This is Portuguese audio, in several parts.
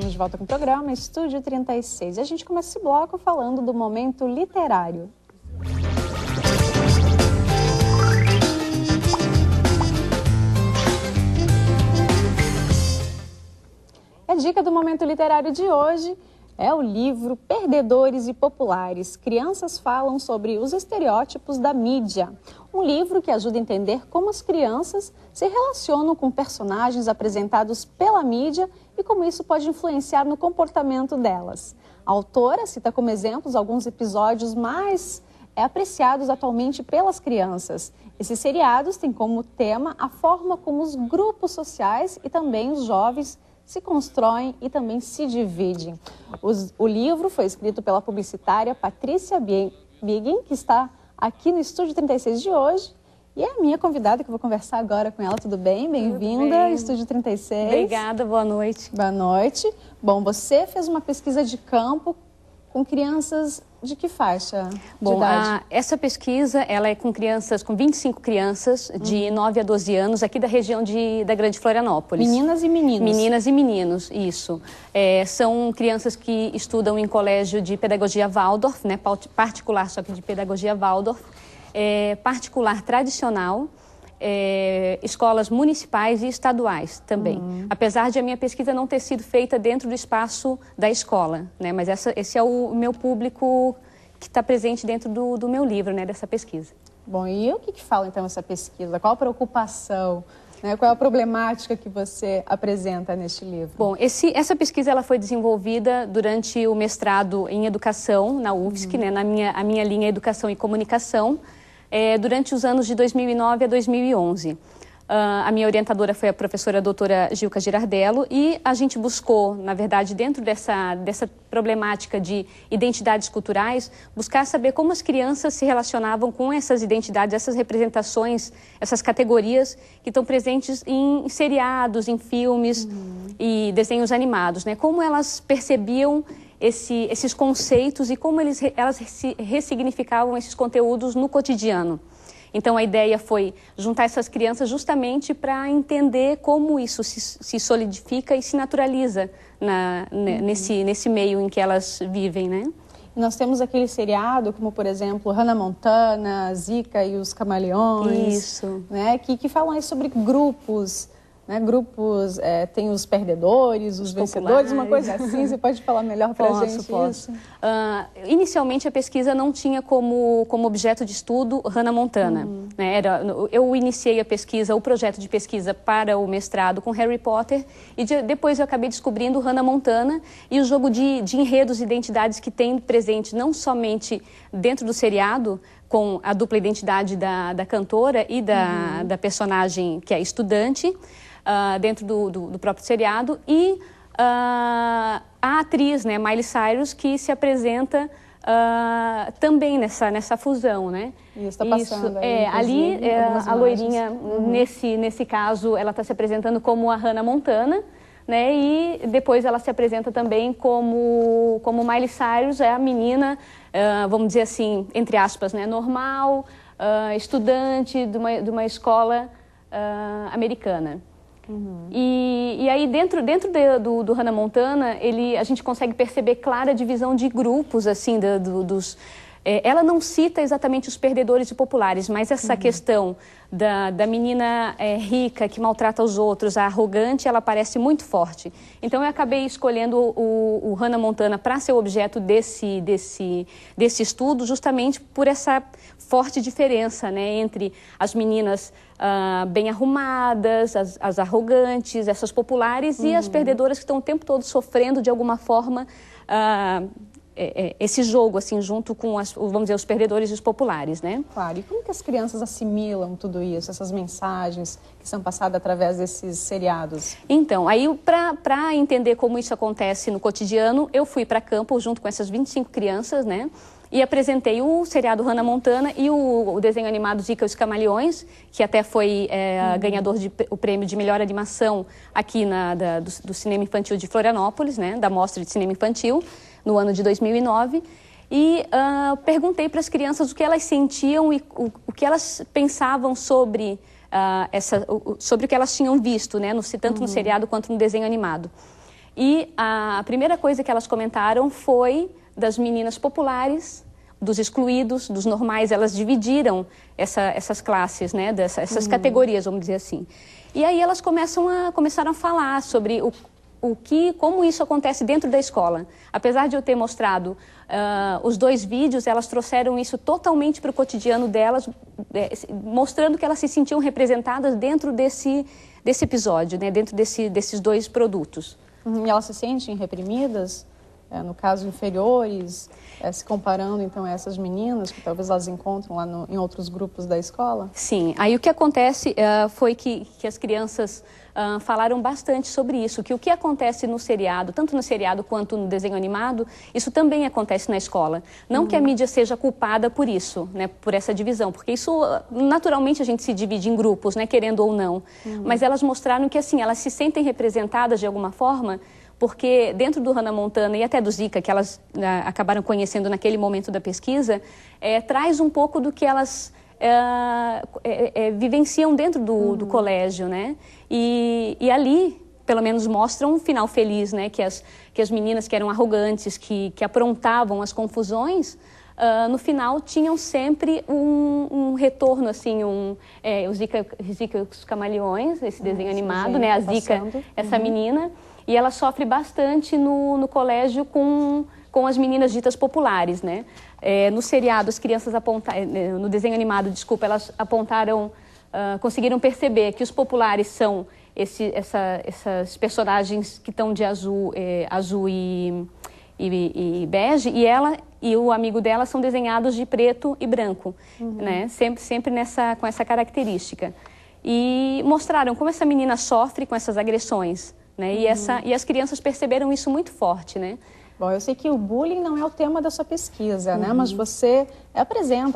estamos de volta com o programa Estúdio 36. E a gente começa esse bloco falando do momento literário. A dica do momento literário de hoje é o livro Perdedores e Populares. Crianças falam sobre os estereótipos da mídia. Um livro que ajuda a entender como as crianças se relacionam com personagens apresentados pela mídia e como isso pode influenciar no comportamento delas. A autora cita como exemplos alguns episódios mais apreciados atualmente pelas crianças. Esses seriados têm como tema a forma como os grupos sociais e também os jovens se constroem e também se dividem. O livro foi escrito pela publicitária Patrícia Biggin, que está aqui no Estúdio 36 de hoje. E é a minha convidada que eu vou conversar agora com ela. Tudo bem? Bem-vinda ao Estúdio 36. Obrigada, boa noite. Boa noite. Bom, você fez uma pesquisa de campo com crianças de que faixa de idade? Essa pesquisa ela é com crianças, com 25 crianças de 9 a 12 anos, aqui da região da Grande Florianópolis. Meninas e meninos? Meninas e meninos, isso. São crianças que estudam em colégio de pedagogia Waldorf, né, particular, só que de pedagogia Waldorf, particular tradicional, escolas municipais e estaduais também. Apesar de a minha pesquisa não ter sido feita dentro do espaço da escola, né? Mas esse é o meu público que está presente dentro do meu livro, né? Dessa pesquisa. Bom, e o que fala então essa pesquisa? Qual a preocupação, né? Qual é a problemática que você apresenta neste livro? Bom, essa pesquisa ela foi desenvolvida durante o mestrado em Educação na UFSC, né? A minha linha Educação e Comunicação, durante os anos de 2009 a 2011. A minha orientadora foi a professora doutora Gilca Girardello e a gente buscou, na verdade, dentro dessa problemática de identidades culturais, buscar saber como as crianças se relacionavam com essas identidades, essas representações, essas categorias que estão presentes em seriados, em filmes e desenhos animados, né? Como elas percebiam esses conceitos e como elas ressignificavam esses conteúdos no cotidiano. Então, a ideia foi juntar essas crianças justamente para entender como isso se solidifica e se naturaliza nesse meio em que elas vivem, né? Nós temos aquele seriado, como por exemplo, Hannah Montana, Zika e os Camaleões. Isso. Né? Que falam aí sobre grupos. Né? Grupos, tem os perdedores, os vencedores, uma coisa assim. Você pode falar melhor para a gente isso? Inicialmente, a pesquisa não tinha como objeto de estudo Hannah Montana. Né? Eu iniciei a pesquisa, o projeto de pesquisa para o mestrado com Harry Potter e depois eu acabei descobrindo Hannah Montana e o jogo de enredos e identidades que tem presente não somente dentro do seriado, com a dupla identidade da cantora e da personagem que é estudante, dentro do próprio seriado, e a atriz, né, Miley Cyrus, que se apresenta também nessa fusão, né? Isso está passando aí, ali, a loirinha, nesse caso, ela está se apresentando como a Hannah Montana, né? E depois ela se apresenta também como Miley Cyrus, é a menina, vamos dizer assim, entre aspas, né, normal, estudante de uma escola americana. E aí dentro do Hannah Montana, a gente consegue perceber clara divisão de grupos, assim, ela não cita exatamente os perdedores e populares, mas essa questão da menina rica que maltrata os outros, a arrogante, ela parece muito forte. Então eu acabei escolhendo o Hannah Montana para ser o objeto desse estudo, justamente por essa forte diferença, né, entre as meninas bem arrumadas, as arrogantes, essas populares e as perdedoras que estão o tempo todo sofrendo de alguma forma esse jogo, assim, junto com, vamos dizer, os perdedores e os populares, né? Claro. E como que as crianças assimilam tudo isso, essas mensagens que são passadas através desses seriados? Então, aí, para entender como isso acontece no cotidiano, eu fui para campo junto com essas 25 crianças, né? E apresentei o seriado Hannah Montana e o desenho animado Zika e os Camaleões, que até foi ganhador o prêmio de melhor animação aqui do Cinema Infantil de Florianópolis, né? Da Mostra de Cinema Infantil, no ano de 2009, e perguntei para as crianças o que elas sentiam e o que elas pensavam sobre, sobre o que elas tinham visto, né, tanto no seriado quanto no desenho animado. E a primeira coisa que elas comentaram foi das meninas populares, dos excluídos, dos normais. Elas dividiram essas classes, né, essas categorias, vamos dizer assim. E aí elas começaram a falar sobre como isso acontece dentro da escola. Apesar de eu ter mostrado os 2 vídeos, elas trouxeram isso totalmente para o cotidiano delas, mostrando que elas se sentiam representadas dentro desse episódio, né, dentro desses 2 produtos. E elas se sentem reprimidas? No caso, inferiores, se comparando então a essas meninas que talvez elas encontram lá em outros grupos da escola? Sim, aí o que acontece foi que as crianças falaram bastante sobre isso, que o que acontece no seriado, tanto no seriado quanto no desenho animado, isso também acontece na escola. Não que a mídia seja culpada por isso, né, por essa divisão, porque isso, naturalmente, a gente se divide em grupos, né, querendo ou não. Mas elas mostraram que, assim, elas se sentem representadas de alguma forma, porque dentro do Hannah Montana e até do Zika, que elas acabaram conhecendo naquele momento da pesquisa, traz um pouco do que elas vivenciam dentro do colégio, né? E ali, pelo menos, mostram um final feliz, né? Que as meninas que eram arrogantes, que aprontavam as confusões, no final tinham sempre um retorno, assim, o Zika e os Camaleões, esse desenho animado, né? A Zika, essa menina. E ela sofre bastante no colégio com as meninas ditas populares, né? No seriado, as crianças no desenho animado, desculpa, elas apontaram, conseguiram perceber que os populares são essas personagens que estão de azul e bege, e ela e o amigo dela são desenhados de preto e branco, né? Sempre com essa característica. E mostraram como essa menina sofre com essas agressões, né? E as crianças perceberam isso muito forte, né? Bom, eu sei que o bullying não é o tema da sua pesquisa, né? Mas você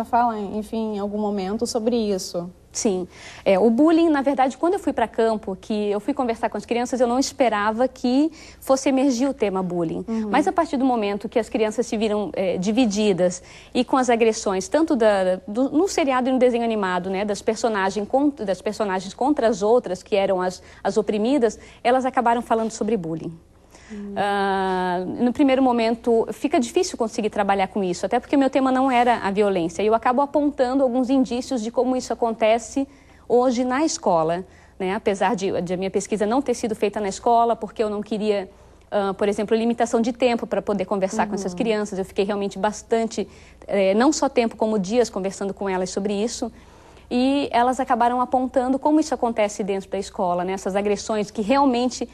fala, enfim, em algum momento sobre isso. Sim. O bullying, na verdade, quando eu fui para campo, que eu fui conversar com as crianças, eu não esperava que fosse emergir o tema bullying. Mas a partir do momento que as crianças se viram divididas e com as agressões, tanto no seriado e no desenho animado, né, das personagens contra as outras, que eram as oprimidas, elas acabaram falando sobre bullying. No primeiro momento fica difícil conseguir trabalhar com isso, até porque meu tema não era a violência, e eu acabo apontando alguns indícios de como isso acontece hoje na escola, né? Apesar de a minha pesquisa não ter sido feita na escola, porque eu não queria, por exemplo, limitação de tempo para poder conversar com essas crianças. Eu fiquei realmente bastante, não só tempo como dias conversando com elas sobre isso. E elas acabaram apontando como isso acontece dentro da escola, né? Essas agressões que realmente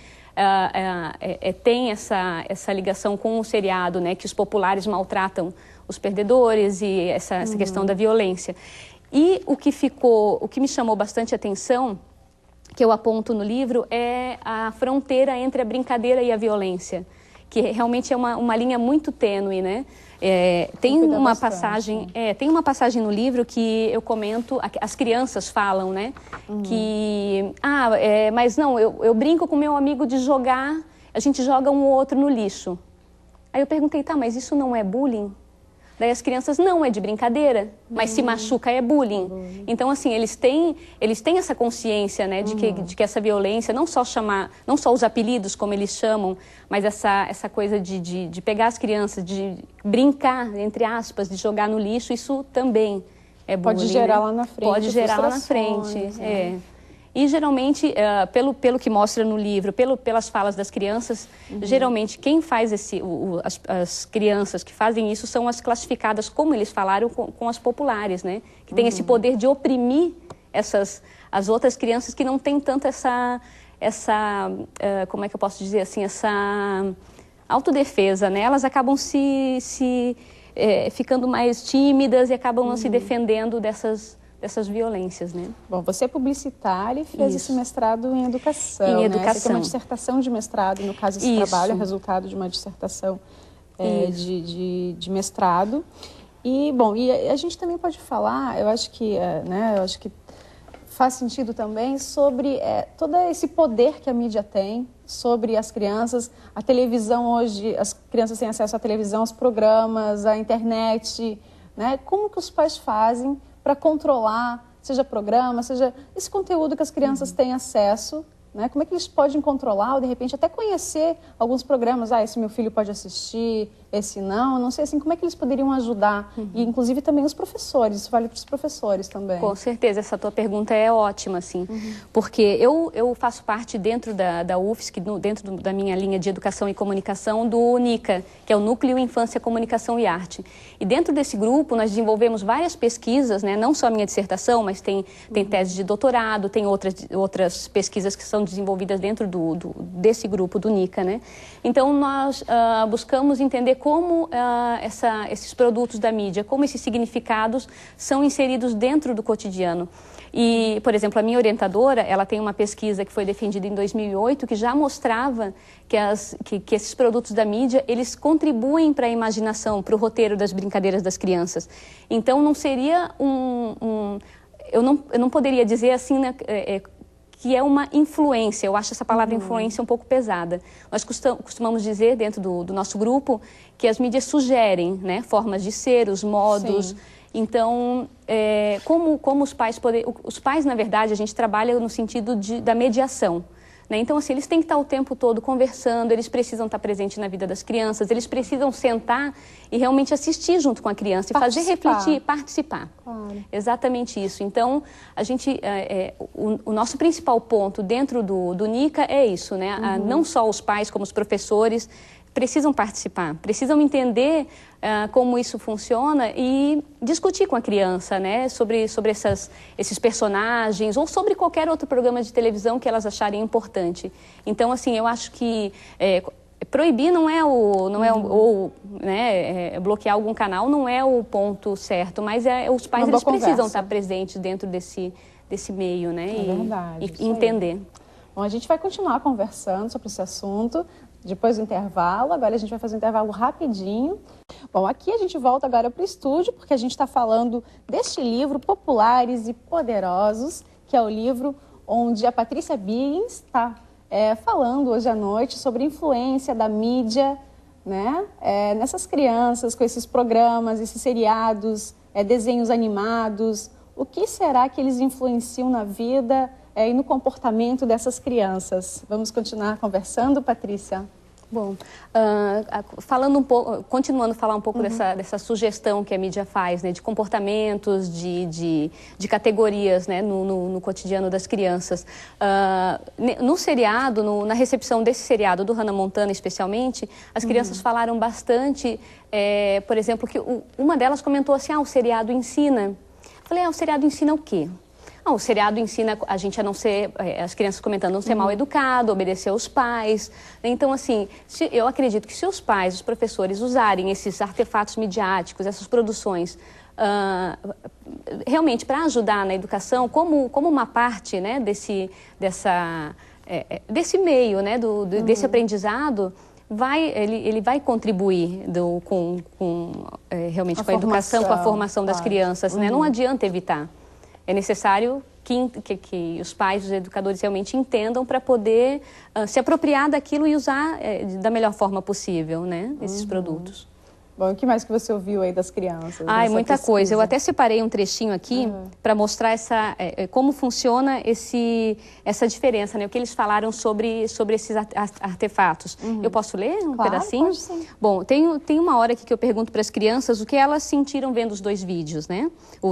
tem essa ligação com o seriado, né? Que os populares maltratam os perdedores e essa questão da violência. E o que me chamou bastante atenção, que eu aponto no livro, é a fronteira entre a brincadeira e a violência, que realmente é uma linha muito tênue, né? Tem uma passagem no livro que eu comento, as crianças falam, né? Que, mas não, eu brinco com meu amigo de jogar, a gente joga um ou outro no lixo. Aí eu perguntei, tá, mas isso não é bullying? Daí as crianças, não, é de brincadeira, mas se machuca é bullying. Então, assim, eles têm essa consciência, né, de que essa violência, não só os apelidos, como eles chamam, mas essa coisa de pegar as crianças, de brincar, entre aspas, de jogar no lixo, isso também é bullying. Pode gerar, né, lá na frente. Pode gerar lá na frente, né? E geralmente, pelo que mostra no livro, pelas falas das crianças, geralmente quem faz as crianças que fazem isso são as classificadas, como eles falaram, com as populares, né? Que tem esse poder de oprimir as outras crianças que não têm tanto essa como é que eu posso dizer assim, essa autodefesa, né? Elas acabam ficando mais tímidas e acabam não se defendendo dessas violências, né? Bom, você é publicitária e fez esse mestrado em educação, Em né? educação. Você tem uma dissertação de mestrado, no caso esse trabalho é resultado de uma dissertação de mestrado. E, bom, e a gente também pode falar, eu acho que faz sentido também sobre todo esse poder que a mídia tem sobre as crianças. A televisão hoje, as crianças têm acesso à televisão, aos programas, à internet, né? Como que os pais fazem para controlar, seja programa, seja esse conteúdo que as crianças têm acesso né? Como é que eles podem controlar ou, de repente, até conhecer alguns programas? Esse meu filho pode assistir, esse não sei, assim, como é que eles poderiam ajudar? E, inclusive, também os professores, isso vale para os professores também. Com certeza, essa tua pergunta é ótima, assim, porque eu faço parte dentro da UFSC, dentro da minha linha de Educação e Comunicação, do NICA, que é o Núcleo Infância, Comunicação e Arte. E dentro desse grupo, nós desenvolvemos várias pesquisas, né? Não só a minha dissertação, mas tem tese de doutorado, tem outras pesquisas que são desenvolvidas dentro desse grupo do NICA, né? Então, nós buscamos entender como esses produtos da mídia, como esses significados são inseridos dentro do cotidiano. E, por exemplo, a minha orientadora, ela tem uma pesquisa que foi defendida em 2008, que já mostrava que esses produtos da mídia, eles contribuem para a imaginação, para o roteiro das brincadeiras das crianças. Então, não seria eu não poderia dizer assim, né, que é uma influência. Eu acho essa palavra influência um pouco pesada. Nós costumamos dizer, dentro do nosso grupo, que as mídias sugerem, né, formas de ser, os modos. Sim. Então, como os pais os pais, na verdade, a gente trabalha no sentido da mediação. Né? Então, assim, eles têm que estar o tempo todo conversando, eles precisam estar presentes na vida das crianças, eles precisam sentar e realmente assistir junto com a criança e fazer refletir, participar. Claro. Exatamente isso. Então, a gente, o nosso principal ponto dentro do NICA é isso, né? Não só os pais, como os professores, precisam participar, precisam entender como isso funciona e discutir com a criança, né, sobre esses personagens ou sobre qualquer outro programa de televisão que elas acharem importante. Então, assim, eu acho que proibir bloquear algum canal não é o ponto certo, mas os pais eles precisam estar presentes dentro desse meio, né, e entender. Bom, a gente vai continuar conversando sobre esse assunto depois do intervalo. Agora a gente vai fazer um intervalo rapidinho. Bom, aqui a gente volta agora para o estúdio, porque a gente está falando deste livro, Populares e Poderosos, que é o livro onde a Patrícia Biggins está falando hoje à noite sobre a influência da mídia, né, nessas crianças, com esses programas, esses seriados, desenhos animados. O que será que eles influenciam na vida e no comportamento dessas crianças? Vamos continuar conversando, Patrícia? Bom, continuando a falar um pouco dessa sugestão que a mídia faz, né, de comportamentos, de categorias, né, no cotidiano das crianças. No seriado, na recepção desse seriado, do Hannah Montana especialmente, as crianças falaram bastante, por exemplo, que uma delas comentou assim, o seriado ensina. Eu falei, o seriado ensina o quê? O seriado ensina a gente a não ser, as crianças comentando, não ser mal educado, obedecer aos pais. Então, assim, eu acredito que se os pais, os professores usarem esses artefatos midiáticos, essas produções, realmente para ajudar na educação, como uma parte, né, desse meio, né, desse aprendizado, ele vai contribuir realmente com a educação, com a formação das crianças. Né? Não adianta evitar. É necessário que os pais, os educadores realmente entendam para poder se apropriar daquilo e usar da melhor forma possível, né, esses produtos. Bom, o que mais que você ouviu aí das crianças? Muita coisa. Eu até separei um trechinho aqui para mostrar como funciona essa diferença, né? O que eles falaram sobre esses artefatos. Eu posso ler um pedacinho? Pode, sim. Bom, tem uma hora aqui que eu pergunto para as crianças o que elas sentiram vendo os dois vídeos, né?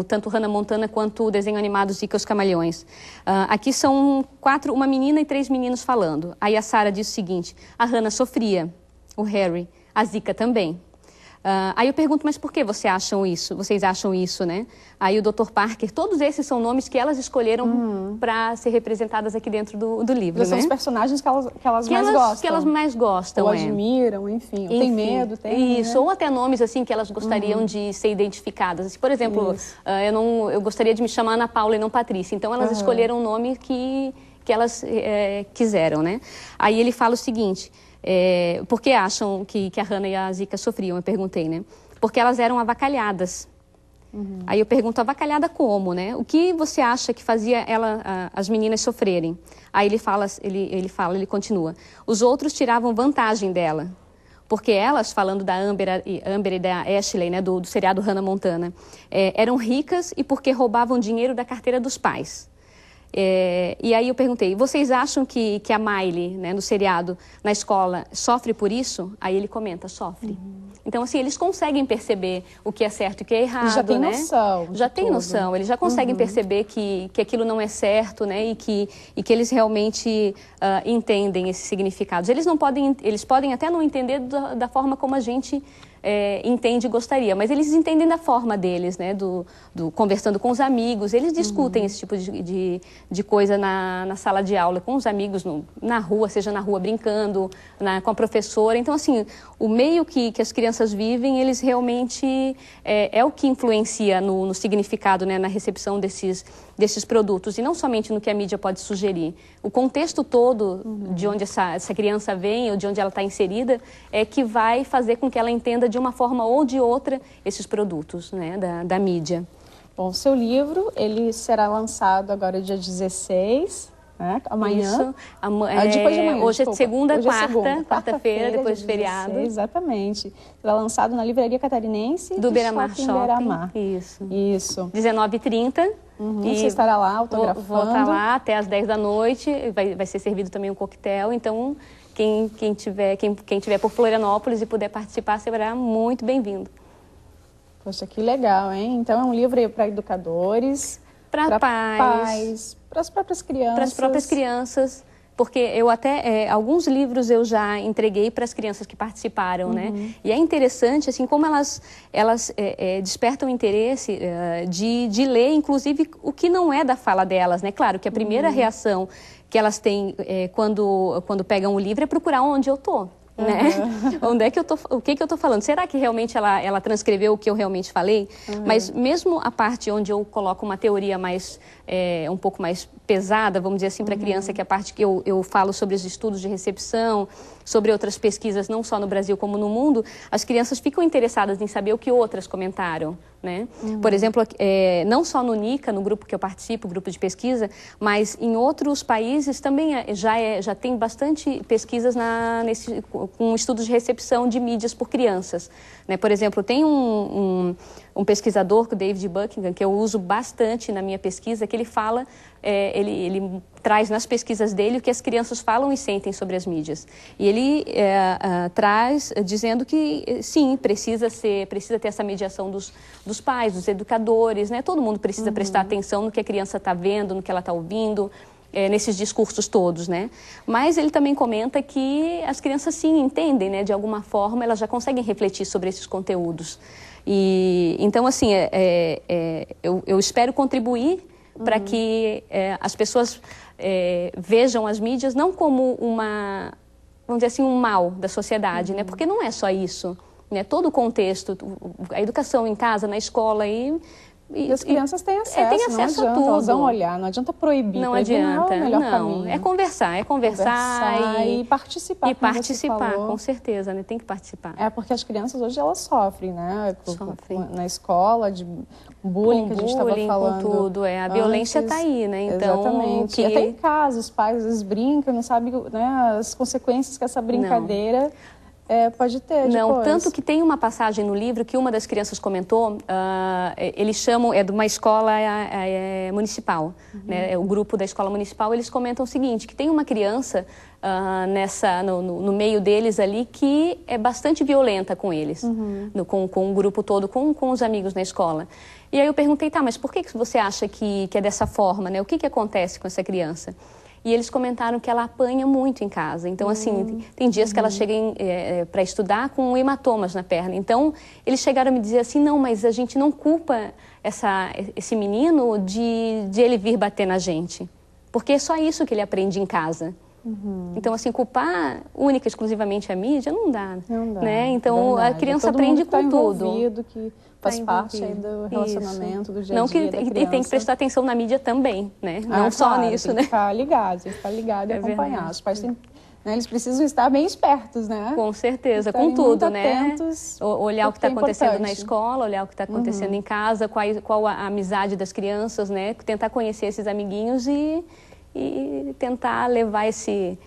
Tanto Hannah Montana quanto o desenho animado Zika e os Camaleões. Aqui são uma menina e 3 meninos falando. Aí a Sarah diz o seguinte, a Hannah sofria, o Harry, a Zika também. Aí eu pergunto, mas por que vocês acham isso, né? Aí o Dr. Parker, todos esses são nomes que elas escolheram para ser representadas aqui dentro do livro, né? São os personagens que elas mais gostam. Que elas mais gostam, ou admiram, enfim. Tem medo, tem... Isso, ou até nomes assim que elas gostariam de ser identificadas. Assim, por exemplo, eu gostaria de me chamar Ana Paula e não Patrícia. Então elas escolheram um nome que elas quiseram, né? Aí ele fala o seguinte... por que acham que a Hannah e a Zika sofriam? Eu perguntei, né? Porque elas eram avacalhadas. Aí eu pergunto, avacalhada como, né? O que você acha que fazia as meninas sofrerem? Aí ele continua. Os outros tiravam vantagem dela. Porque elas, falando da Amber e da Ashley, né, do seriado Hannah Montana, eram ricas e porque roubavam dinheiro da carteira dos pais. E aí eu perguntei, vocês acham que a Miley, né, no seriado, na escola, sofre por isso? Aí ele comenta, sofre. Então, assim, eles conseguem perceber o que é certo e o que é errado, já tem né? noção. Já tem noção, eles já conseguem perceber que aquilo não é certo, né? E que eles realmente entendem esses significados. Eles podem até não entender da forma como a gente entende e gostaria, mas eles entendem da forma deles, né? Conversando com os amigos, eles discutem esse tipo de coisa na sala de aula, com os amigos, na rua, seja na rua brincando, com a professora. Então, assim, o meio que as crianças vivem, eles realmente é o que influencia no significado, né? Na recepção desses produtos, e não somente no que a mídia pode sugerir. O contexto todo de onde essa criança vem ou de onde ela está inserida é que vai fazer com que ela entenda de uma forma ou de outra esses produtos, né, da mídia. Bom, seu livro, ele será lançado agora dia 16, né? Amanhã. Isso, depois de amanhã, hoje desculpa. é segunda, Hoje é quarta-feira, depois do 16, feriado. Exatamente. Será lançado na Livraria Catarinense do Beira-Mar Shopping Beira-Mar. Isso. 19h30. E você estará lá autografando. Vou estar lá até às 10 da noite, vai ser servido também um coquetel, então quem tiver por Florianópolis e puder participar, será muito bem-vindo. Poxa, que legal, hein? Então é um livro para educadores, para pais, para as próprias crianças. Para as próprias crianças, porque alguns livros eu já entreguei para as crianças que participaram, né? E é interessante, assim, como elas despertam interesse de ler, inclusive, o que não é da fala delas, né? Claro que a primeira reação que elas têm quando pegam o livro é procurar onde eu estou. Né? Onde é que eu tô, o que eu estou falando? Será que realmente ela transcreveu o que eu realmente falei? Mas mesmo a parte onde eu coloco uma teoria um pouco mais pesada, vamos dizer assim, para a criança, que é a parte que eu falo sobre os estudos de recepção, sobre outras pesquisas, não só no Brasil como no mundo, as crianças ficam interessadas em saber o que outras comentaram, né? Por exemplo, não só no NICA, no grupo que eu participo, grupo de pesquisa, mas em outros países também já tem bastante pesquisas com estudos de recepção de mídias por crianças, né? Por exemplo, tem um pesquisador, o David Buckingham, que eu uso bastante na minha pesquisa, que ele fala, ele traz nas pesquisas dele o que as crianças falam e sentem sobre as mídias. E ele traz dizendo que, sim, precisa ter essa mediação dos pais, dos educadores, né? Todo mundo precisa prestar atenção no que a criança está vendo, no que ela está ouvindo, nesses discursos todos, né? Mas ele também comenta que as crianças, sim, entendem, né? De alguma forma, elas já conseguem refletir sobre esses conteúdos. Então, assim, eu espero contribuir para que as pessoas vejam as mídias não como vamos dizer assim, um mal da sociedade, né? Porque não é só isso, né? Todo o contexto, a educação em casa, na escola e as crianças têm acesso, têm acesso a tudo. Elas vão olhar, não adianta proibir. Não adianta, não é o melhor caminho. É conversar e participar. E participar, com certeza, né? Tem que participar. Porque as crianças hoje elas sofrem, né? Sofrem. Na escola, de bullying, que a gente estava falando. Com tudo, a violência está aí, né? Então, exatamente. E até em casa, os pais às vezes brincam, não sabem, né, as consequências que essa brincadeira pode ter depois. Não, tanto que tem uma passagem no livro que uma das crianças comentou, eles chamam, de uma escola municipal, né? O grupo da escola municipal, eles comentam o seguinte, que tem uma criança no meio deles ali que é bastante violenta com eles, com o grupo todo, com os amigos na escola. E aí eu perguntei, mas por que você acha que é dessa forma, né? O que acontece com essa criança? E eles comentaram que ela apanha muito em casa. Então, assim, tem dias que ela chega para estudar com hematomas na perna. Então, eles chegaram a me dizer assim, não, mas a gente não culpa esse menino de ele vir bater na gente. Porque é só isso que ele aprende em casa. Então, assim, culpar única e exclusivamente a mídia não dá. Não dá, né? Então, a criança aprende com tudo. Que faz parte aí do relacionamento, do dia a dia da criança. E tem que prestar atenção na mídia também, né? Não só nisso, tem né? Que ficar ligado, tem que ficar ligado e acompanhar. Verdade. Os pais têm, né, eles precisam estar bem espertos, né? Com certeza, com tudo, né? Atentos, olhar o que está acontecendo na escola, olhar o que está acontecendo em casa, qual a amizade das crianças, né? Tentar conhecer esses amiguinhos e tentar levar essa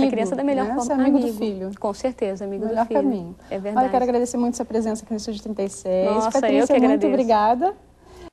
criança da melhor forma. Ser amigo do filho. Com certeza, amigo do filho. Melhor caminho. É verdade. Eu quero agradecer muito a sua presença aqui no Estúdio 36. Nossa, Patrícia, eu que agradeço. Muito obrigada.